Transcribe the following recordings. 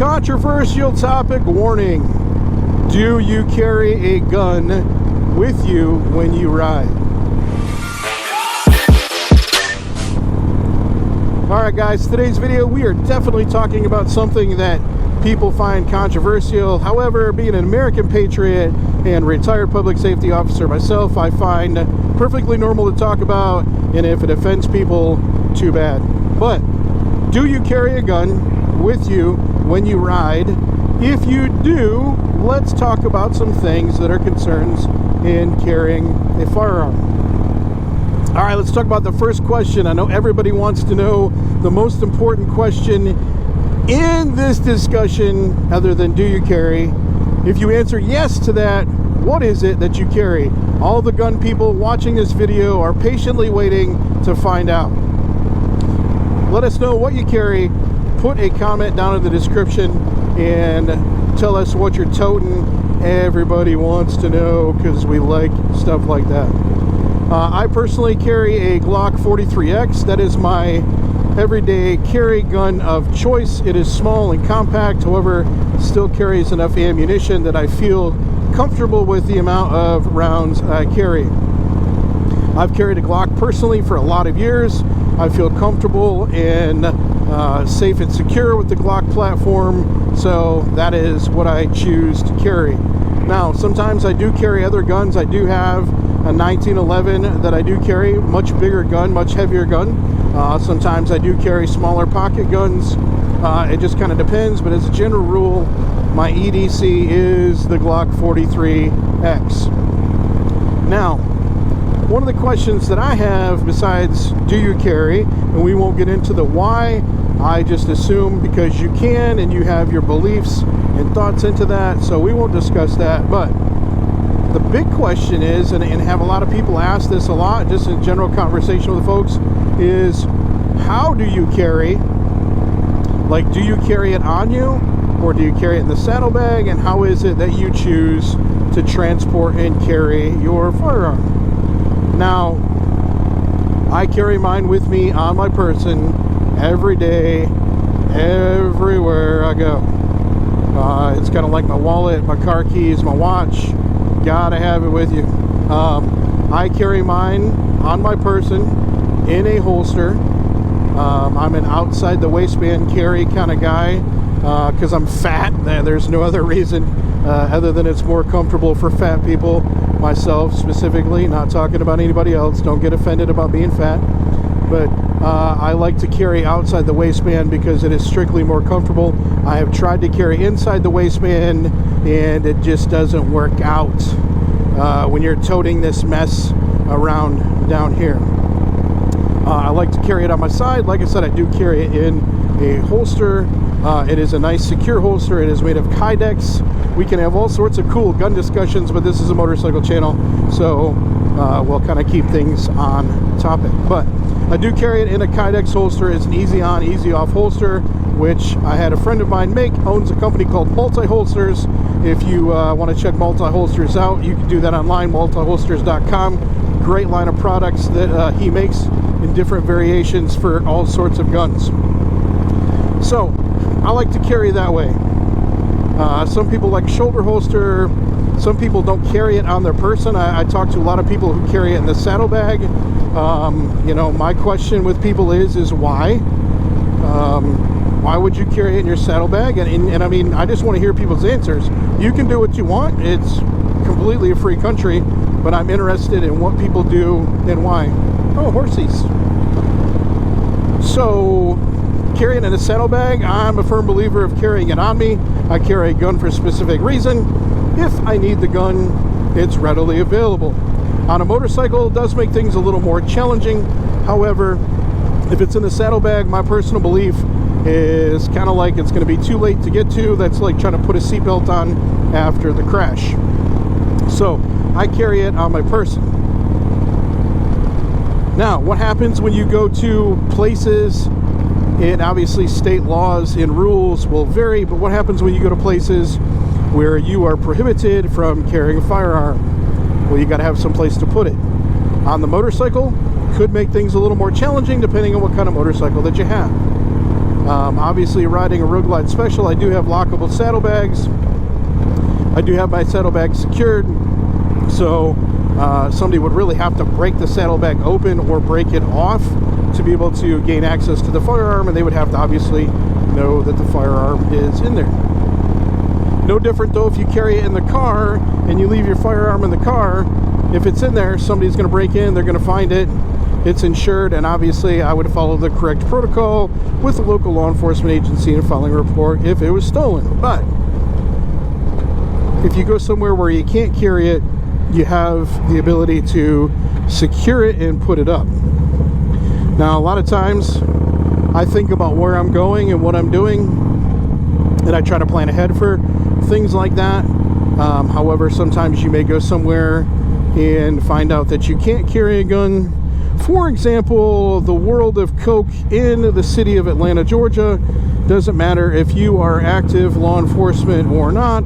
Controversial topic warning. Do you carry a gun with you when you ride? Alright guys, today's video we are definitely talking about something that people find controversial. However, being an American patriot and retired public safety officer myself, I find perfectly normal to talk about, and if it offends people, too bad. But do you carry a gun with you when you ride? If you do, let's talk about some things that are concerns in carrying a firearm. All right, let's talk about the first question. I know everybody wants to know the most important question in this discussion, other than do you carry. If you answer yes to that, what is it that you carry? All the gun people watching this video are patiently waiting to find out. Let us know what you carry. Put a comment down in the description and tell us what you're toting. Everybody wants to know because we like stuff like that. I personally carry a Glock 43X. That is my everyday carry gun of choice. It is small and compact, however, still carries enough ammunition that I feel comfortable with the amount of rounds I carry. I've carried a Glock personally for a lot of years. I feel comfortable and safe and secure with the Glock platform, so that is what I choose to carry. Now, sometimes I do carry other guns. I do have a 1911 that I do carry, much bigger gun, much heavier gun. Sometimes I do carry smaller pocket guns. It just kind of depends, but as a general rule, my EDC is the Glock 43X. Now, one of the questions that I have besides do you carry, and we won't get into the why, I just assume because you can and you have your beliefs and thoughts into that, so we won't discuss that. But the big question is, and have a lot of people ask this a lot, just in general conversation with folks, is how do you carry? Like, do you carry it on you, or do you carry it in the saddlebag, and how is it that you choose to transport and carry your firearm? Now, I carry mine with me on my person every day, everywhere I go. It's kind of like my wallet, my car keys, my watch. Gotta have it with you. I carry mine on my person in a holster. I'm an outside the waistband carry kind of guy because I'm fat. There's no other reason other than it's more comfortable for fat people. Myself specifically, not talking about anybody else. Don't get offended about being fat. But I like to carry outside the waistband because it is strictly more comfortable. I have tried to carry inside the waistband and it just doesn't work out when you're toting this mess around down here. I like to carry it on my side. Like I said, I do carry it in a holster. It is a nice secure holster. It is made of Kydex. We can have all sorts of cool gun discussions, but this is a motorcycle channel, so we'll kind of keep things on topic. But I do carry it in a Kydex holster. It's an easy on, easy off holster, which I had a friend of mine owns a company called Multi Holsters. If you want to check Multi Holsters out, you can do that online, multiholsters.com. Great line of products that he makes in different variations for all sorts of guns. So I like to carry that way. Some people like shoulder holster. Some people don't carry it on their person. I talk to a lot of people who carry it in the saddlebag. You know, my question with people is why? Why would you carry it in your saddlebag? And I mean, I just want to hear people's answers. You can do what you want. It's completely a free country, but I'm interested in what people do and why. Oh, horsies. So, carrying in a saddlebag, I'm a firm believer of carrying it on me. I carry a gun for a specific reason. If I need the gun, it's readily available. On a motorcycle, it does make things a little more challenging. However, if it's in the saddlebag, my personal belief is kind of like it's going to be too late to get to. That's like trying to put a seatbelt on after the crash. So I carry it on my person. Now, what happens when you go to places, and obviously state laws and rules will vary, but what happens when you go to places where you are prohibited from carrying a firearm? Well, you got to have some place to put it. On the motorcycle, could make things a little more challenging depending on what kind of motorcycle that you have. Obviously, riding a Road Glide Special, I do have lockable saddlebags. I do have my saddlebags secured, so somebody would really have to break the saddlebag open or break it off to be able to gain access to the firearm, and they would have to obviously know that the firearm is in there. No different though if you carry it in the car and you leave your firearm in the car. If it's in there, somebody's going to break in, they're going to find it, it's insured, and obviously I would follow the correct protocol with the local law enforcement agency and filing a report if it was stolen. But if you go somewhere where you can't carry it, you have the ability to secure it and put it up. Now, a lot of times I think about where I'm going and what I'm doing, and I try to plan ahead for things like that. However, sometimes you may go somewhere and find out that you can't carry a gun. For example, the world of coke in the city of Atlanta, Georgia. Doesn't matter if you are active law enforcement or not.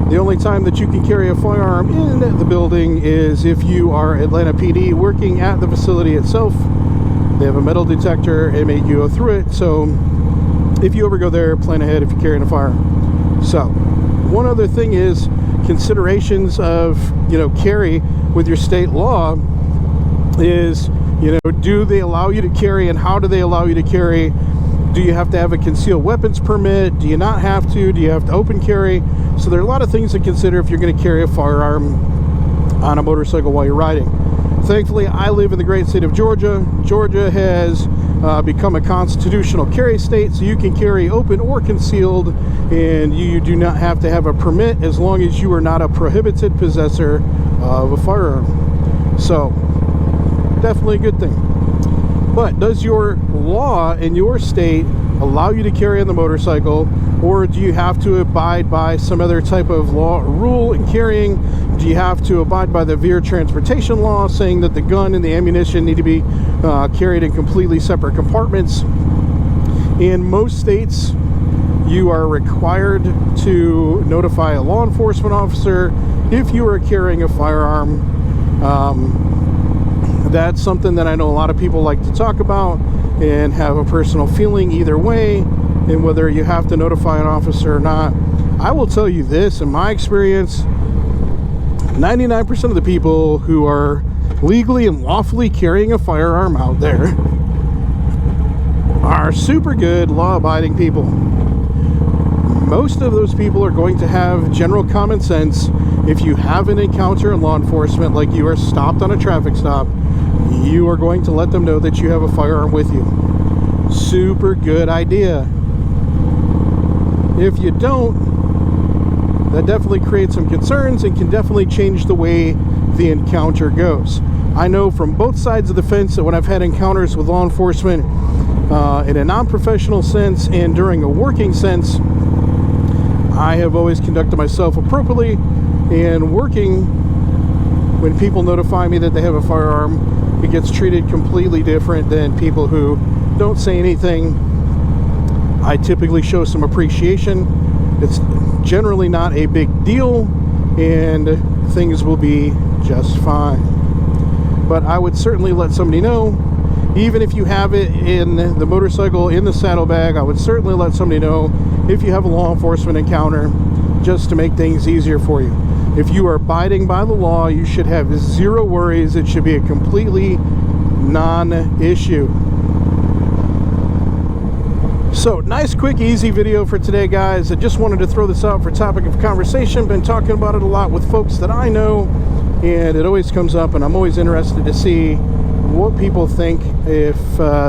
The only time that you can carry a firearm in the building is if you are Atlanta PD working at the facility itself. They have a metal detector and make you go through it. So if you ever go there, plan ahead if you're carrying a firearm. So one other thing is considerations of, carry with your state law is, do they allow you to carry, and how do they allow you to carry? Do you have to have a concealed weapons permit? Do you not have to? Do you have to open carry? So there are a lot of things to consider if you're going to carry a firearm on a motorcycle while you're riding. Thankfully, I live in the great state of Georgia. Georgia has become a constitutional carry state, so you can carry open or concealed, and you do not have to have a permit as long as you are not a prohibited possessor of a firearm. So, definitely a good thing. But does your law in your state allow you to carry on the motorcycle, or do you have to abide by some other type of law or rule in carrying? Do you have to abide by the vehicle transportation law saying that the gun and the ammunition need to be carried in completely separate compartments? In most states, you are required to notify a law enforcement officer if you are carrying a firearm. That's something that I know a lot of people like to talk about and have a personal feeling either way, and whether you have to notify an officer or not. I will tell you this, in my experience, 99% of the people who are legally and lawfully carrying a firearm out there are super good, law-abiding people. Most of those people are going to have general common sense. If you have an encounter in law enforcement, like you are stopped on a traffic stop, you are going to let them know that you have a firearm with you. Super good idea. If you don't, that definitely creates some concerns and can definitely change the way the encounter goes. I know from both sides of the fence that when I've had encounters with law enforcement in a non-professional sense and during a working sense, I have always conducted myself appropriately. And working, when people notify me that they have a firearm, it gets treated completely different than people who don't say anything. I typically show some appreciation. It's generally not a big deal, and things will be just fine. But I would certainly let somebody know, even if you have it in the motorcycle, in the saddlebag, I would certainly let somebody know if you have a law enforcement encounter, just to make things easier for you. If you are abiding by the law, you should have zero worries. It should be a completely non-issue. So, nice, quick, easy video for today, guys. I just wanted to throw this out for topic of conversation. Been talking about it a lot with folks that I know, and it always comes up, and I'm always interested to see what people think if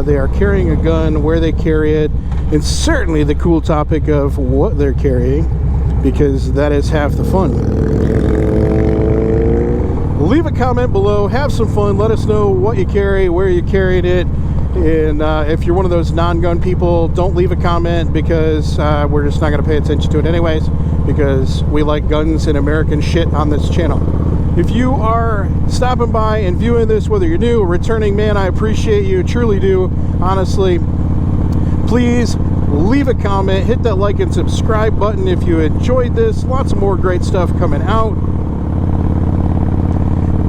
they are carrying a gun, where they carry it, and certainly the cool topic of what they're carrying, because that is half the fun. Leave a comment below, have some fun, let us know what you carry, where you carried it, and if you're one of those non-gun people, don't leave a comment, because we're just not going to pay attention to it anyways, because we like guns and American shit on this channel. If you are stopping by and viewing this, whether you're new or returning, man, I appreciate you, truly do, honestly. Please leave a comment, hit that like and subscribe button if you enjoyed this. Lots of more great stuff coming out.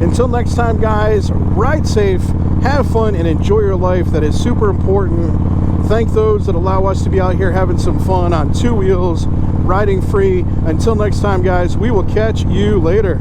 Until next time, guys, ride safe, have fun, and enjoy your life. That is super important. thank those that allow us to be out here having some fun on two wheels, riding free. Until next time, guys, we will catch you later.